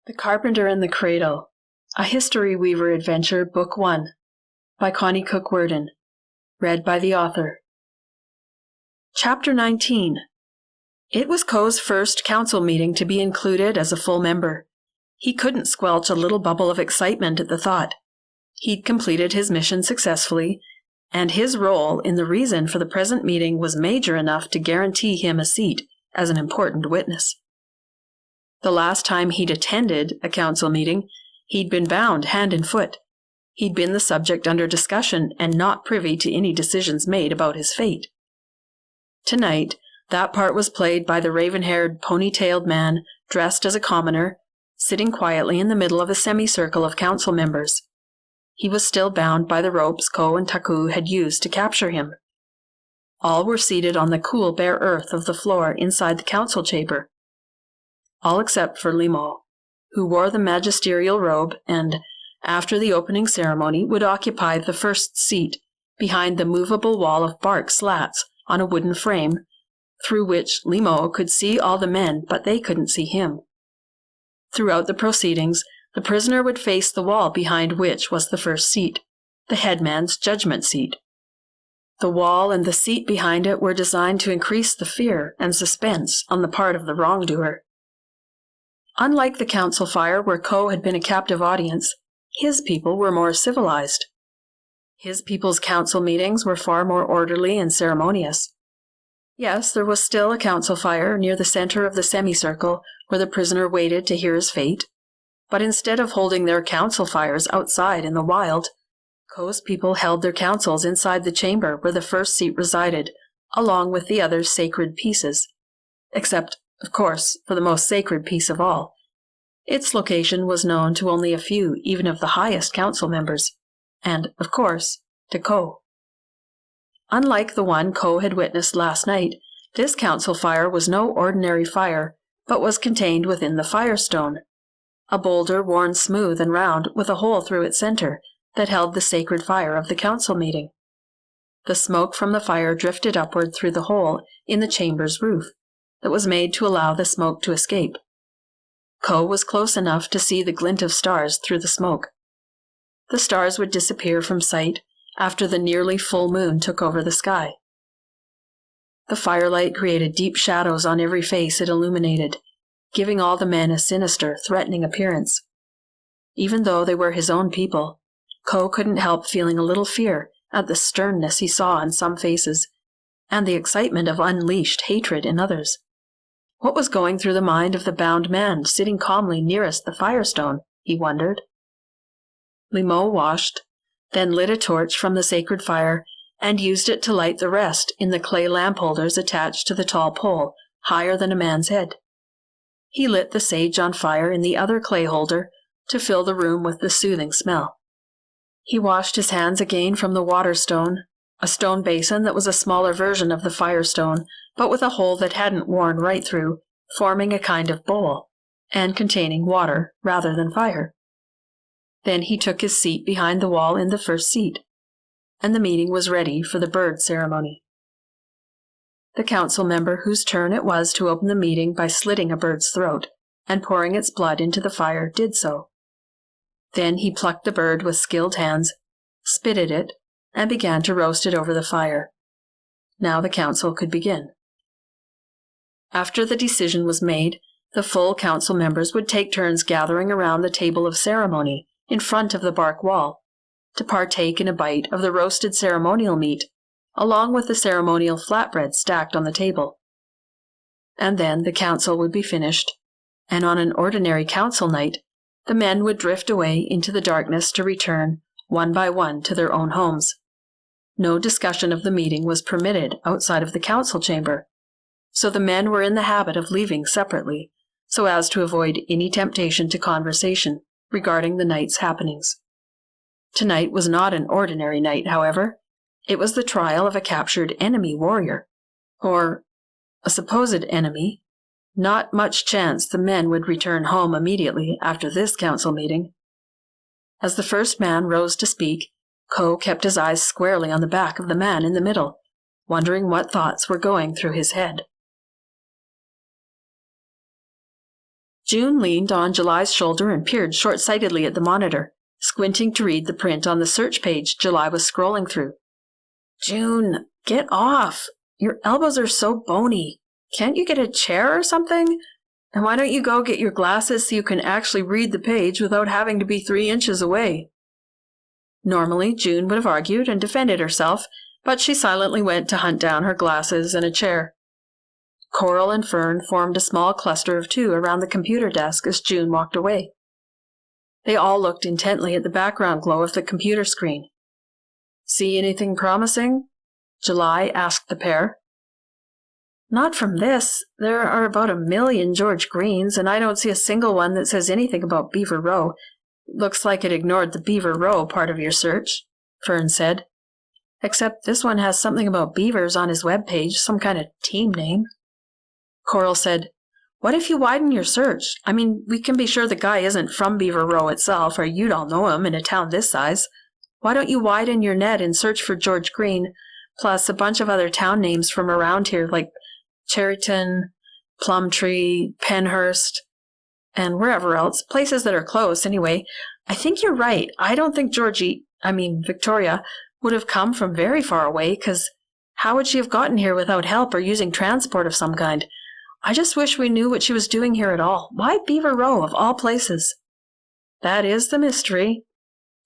The Carpenter and the Cradle, a History Weaver Adventure, Book 1, by Connie Worden, read by the author. Chapter 19. It was Coe's first council meeting to be included as a full member. He couldn't squelch a little bubble of excitement at the thought. He'd completed his mission successfully, and his role in the reason for the present meeting was major enough to guarantee him a seat as an important witness. The last time he'd attended a council meeting, he'd been bound hand and foot. He'd been the subject under discussion and not privy to any decisions made about his fate. Tonight, that part was played by the raven-haired, pony-tailed man dressed as a commoner, sitting quietly in the middle of a semicircle of council members. He was still bound by the ropes Coe and Taku had used to capture him. All were seated on the cool, bare earth of the floor inside the council chamber. All except for Limo, who wore the magisterial robe and, after the opening ceremony, would occupy the first seat behind the movable wall of bark slats on a wooden frame, through which Limo could see all the men, but they couldn't see him. Throughout the proceedings, the prisoner would face the wall behind which was the first seat, the headman's judgment seat. The wall and the seat behind it were designed to increase the fear and suspense on the part of the wrongdoer. Unlike the council fire where Coe had been a captive audience, his people were more civilized. His people's council meetings were far more orderly and ceremonious. Yes, there was still a council fire near the center of the semicircle where the prisoner waited to hear his fate, but instead of holding their council fires outside in the wild, Coe's people held their councils inside the chamber where the first seat resided, along with the other sacred pieces, except, of course, for the most sacred piece of all. Its location was known to only a few, even of the highest council members, and, of course, to Coe. Unlike the one Coe had witnessed last night, this council fire was no ordinary fire, but was contained within the firestone, a boulder worn smooth and round with a hole through its center that held the sacred fire of the council meeting. The smoke from the fire drifted upward through the hole in the chamber's roof that was made to allow the smoke to escape. Coe was close enough to see the glint of stars through the smoke. The stars would disappear from sight after the nearly full moon took over the sky. The firelight created deep shadows on every face it illuminated, giving all the men a sinister, threatening appearance. Even though they were his own people, Coe couldn't help feeling a little fear at the sternness he saw in some faces, and the excitement of unleashed hatred in others. What was going through the mind of the bound man sitting calmly nearest the firestone, he wondered. Limo washed, then lit a torch from the sacred fire and used it to light the rest in the clay lamp holders attached to the tall pole, higher than a man's head. He lit the sage on fire in the other clay holder to fill the room with the soothing smell. He washed his hands again from the water stone, a stone basin that was a smaller version of the firestone, but with a hole that hadn't worn right through, forming a kind of bowl, and containing water rather than fire. Then he took his seat behind the wall in the first seat, and the meeting was ready for the bird ceremony. The council member whose turn it was to open the meeting by slitting a bird's throat and pouring its blood into the fire did so. Then he plucked the bird with skilled hands, spitted it, and began to roast it over the fire. Now the council could begin. After the decision was made, the full council members would take turns gathering around the table of ceremony in front of the bark wall to partake in a bite of the roasted ceremonial meat, along with the ceremonial flatbread stacked on the table. And then the council would be finished, and on an ordinary council night, the men would drift away into the darkness to return, one by one, to their own homes. No discussion of the meeting was permitted outside of the council chamber, so the men were in the habit of leaving separately, so as to avoid any temptation to conversation regarding the night's happenings. Tonight was not an ordinary night, however. It was the trial of a captured enemy warrior, or a supposed enemy. Not much chance the men would return home immediately after this council meeting. As the first man rose to speak, Coe kept his eyes squarely on the back of the man in the middle, wondering what thoughts were going through his head. June leaned on July's shoulder and peered short-sightedly at the monitor, squinting to read the print on the search page July was scrolling through. June, get off! Your elbows are so bony. Can't you get a chair or something? And why don't you go get your glasses so you can actually read the page without having to be 3 inches away? Normally, June would have argued and defended herself, but she silently went to hunt down her glasses and a chair. Coral and Fern formed a small cluster of 2 around the computer desk as June walked away. They all looked intently at the background glow of the computer screen. See anything promising? July asked the pair. Not from this. There are about 1 million George Greens, and I don't see a single one that says anything about Beaver Row. Looks like it ignored the Beaver Row part of your search, Fern said. Except this one has something about beavers on his webpage, some kind of team name. Coral said, What if you widen your search? I mean, we can be sure the guy isn't from Beaver Row itself, or you'd all know him in a town this size. Why don't you widen your net and search for George Green, plus a bunch of other town names from around here, like Cherryton, Plumtree, Penhurst, and wherever else, places that are close anyway. I think you're right. I don't think Victoria would have come from very far away, because how would she have gotten here without help or using transport of some kind? I just wish we knew what she was doing here at all. Why Beaver Row, of all places? That is the mystery,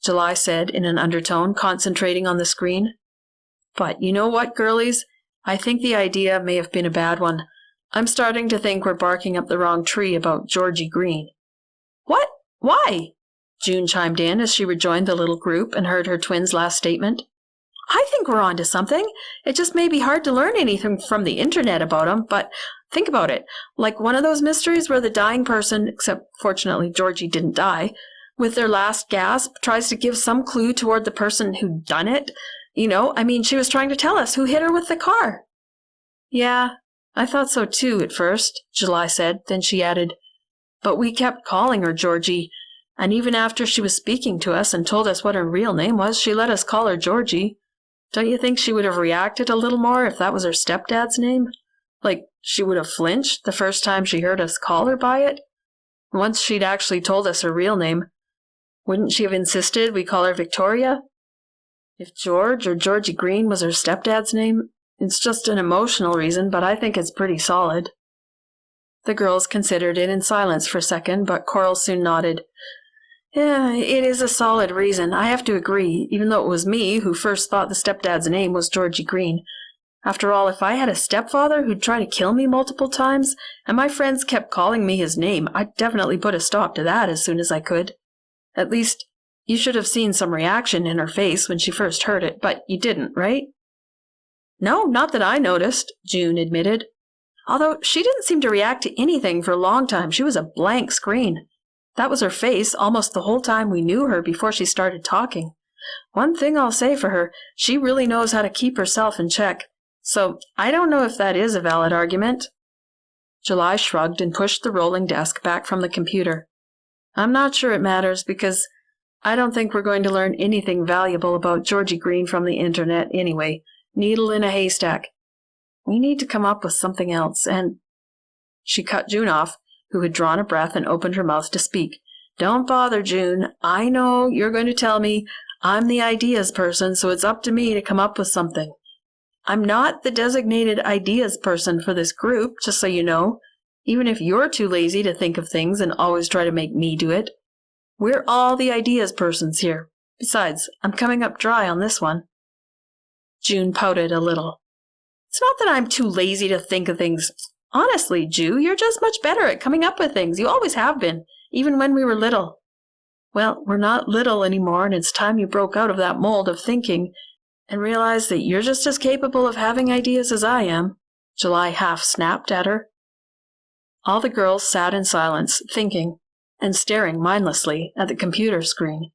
July said in an undertone, concentrating on the screen. But you know what, girlies? I think the idea may have been a bad one. I'm starting to think we're barking up the wrong tree about Georgie Green. What? Why? June chimed in as she rejoined the little group and heard her twins' last statement. I think we're on to something. It just may be hard to learn anything from the internet about him, but think about it. Like one of those mysteries where the dying person, except fortunately Georgie didn't die, with their last gasp tries to give some clue toward the person who done it. She was trying to tell us who hit her with the car. Yeah, I thought so too at first, July said. Then she added, But we kept calling her Georgie, and even after she was speaking to us and told us what her real name was, she let us call her Georgie. Don't you think she would have reacted a little more if that was her stepdad's name? Like, she would have flinched the first time she heard us call her by it? Once she'd actually told us her real name, wouldn't she have insisted we call her Victoria? If George or Georgie Green was her stepdad's name, it's just an emotional reason, but I think it's pretty solid. The girls considered it in silence for a second, but Coral soon nodded. Yeah, it is a solid reason. I have to agree, even though it was me who first thought the stepdad's name was Georgie Green. After all, if I had a stepfather who'd try to kill me multiple times, and my friends kept calling me his name, I'd definitely put a stop to that as soon as I could. At least, you should have seen some reaction in her face when she first heard it, but you didn't, right? No, not that I noticed, June admitted. Although she didn't seem to react to anything for a long time. She was a blank screen. That was her face almost the whole time we knew her before she started talking. One thing I'll say for her, she really knows how to keep herself in check. So I don't know if that is a valid argument. July shrugged and pushed the rolling desk back from the computer. I'm not sure it matters because I don't think we're going to learn anything valuable about Georgie Green from the internet anyway. Needle in a haystack. We need to come up with something else, and... She cut June off, who had drawn a breath and opened her mouth to speak. Don't bother, June. I know you're going to tell me I'm the ideas person, so it's up to me to come up with something. I'm not the designated ideas person for this group, just so you know, even if you're too lazy to think of things and always try to make me do it. We're all the ideas persons here. Besides, I'm coming up dry on this one. June pouted a little. It's not that I'm too lazy to think of things. Honestly, Ju, you're just much better at coming up with things. You always have been, even when we were little. Well, we're not little anymore, and it's time you broke out of that mold of thinking and realized that you're just as capable of having ideas as I am, July half snapped at her. All the girls sat in silence, thinking, and staring mindlessly at the computer screen.